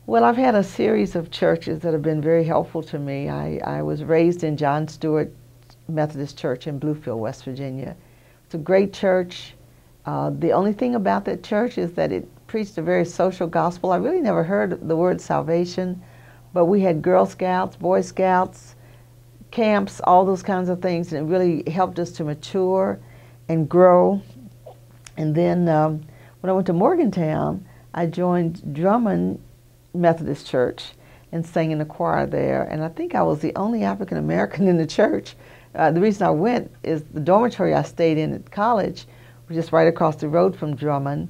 Well, I've had a series of churches that have been very helpful to me. I was raised in John Stewart Methodist Church in Bluefield, West Virginia. It's a great church. The only thing about that church is that it preached a very social gospel. I really never heard the word salvation, but we had Girl Scouts, Boy Scouts, camps, all those kinds of things, and it really helped us to mature and grow. And then when I went to Morgantown, I joined Drummond Methodist Church and sang in the choir there. And I think I was the only African American in the church. The reason I went is the dormitory I stayed in at college was just right across the road from Drummond.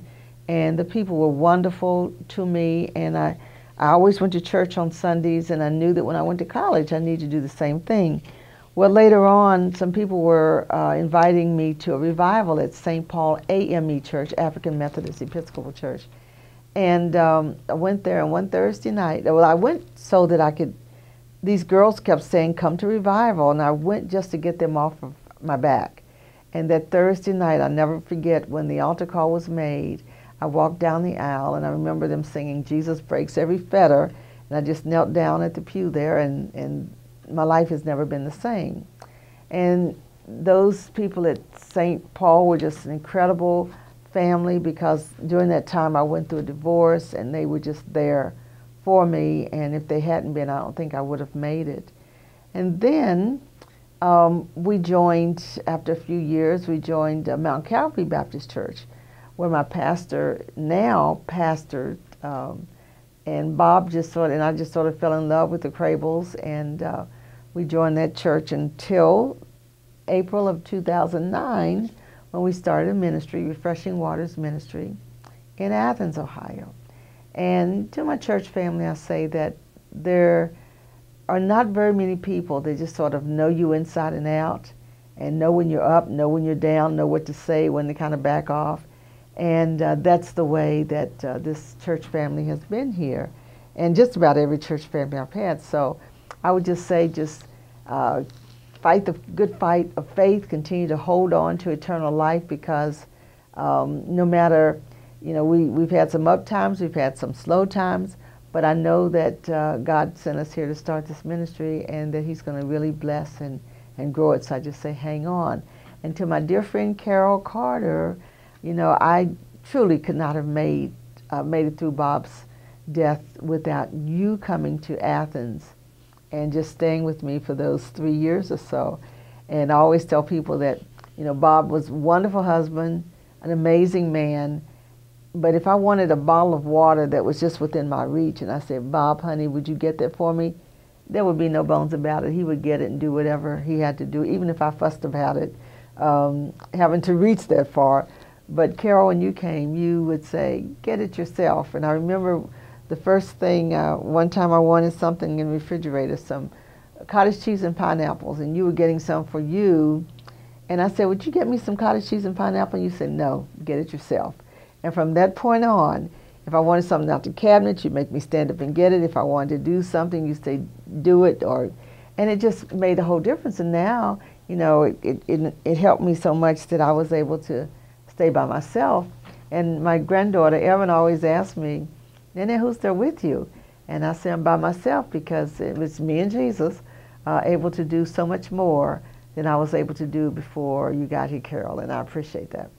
And the people were wonderful to me. And I always went to church on Sundays, and I knew that when I went to college, I needed to do the same thing. Well, later on, some people were inviting me to a revival at St. Paul AME Church, African Methodist Episcopal Church. And I went there, and one Thursday night, well, I went so that I could, these girls kept saying, come to revival, and I went just to get them off of my back. And that Thursday night, I'll never forget, when the altar call was made, I walked down the aisle, and I remember them singing, Jesus Breaks Every Fetter, and I just knelt down at the pew there, and my life has never been the same. And those people at St. Paul were just an incredible family, because during that time I went through a divorce, and they were just there for me, and if they hadn't been, I don't think I would have made it. And then we joined, after a few years, we joined Mount Calvary Baptist Church, where my pastor now pastored, and Bob just sort of, and I just sort of fell in love with the Crables, and we joined that church until April of 2009, when we started a ministry, Refreshing Waters Ministry, in Athens, Ohio. And to my church family, I say that there are not very many people that just sort of know you inside and out, and know when you're up, know when you're down, know what to say, when to kind of back off. And that's the way that this church family has been here, and just about every church family I've had. So I would just say, just fight the good fight of faith, continue to hold on to eternal life, because no matter, we've had some up times, we've had some slow times, but I know that God sent us here to start this ministry, and that He's going to really bless and grow it. So I just say, hang on. And to my dear friend Carol Carter, I truly could not have made it through Bob's death without you coming to Athens and just staying with me for those 3 years or so. And I always tell people that, Bob was a wonderful husband, an amazing man, but if I wanted a bottle of water that was just within my reach, and I said, Bob, honey, would you get that for me? There would be no bones about it. He would get it and do whatever he had to do, even if I fussed about it, having to reach that far. But Carol, when you came, you would say, get it yourself. And I remember the first thing, one time I wanted something in the refrigerator, some cottage cheese and pineapples, and you were getting some for you. And I said, would you get me some cottage cheese and pineapple? And you said, no, get it yourself. And from that point on, if I wanted something out the cabinet, you'd make me stand up and get it. If I wanted to do something, you'd say, do it. And it just made a whole difference. And now, it helped me so much that I was able to stay by myself. And my granddaughter, Erin, always asked me, Nene, who's there with you? And I say, I'm by myself, because it was me and Jesus able to do so much more than I was able to do before you got here, Carol, and I appreciate that.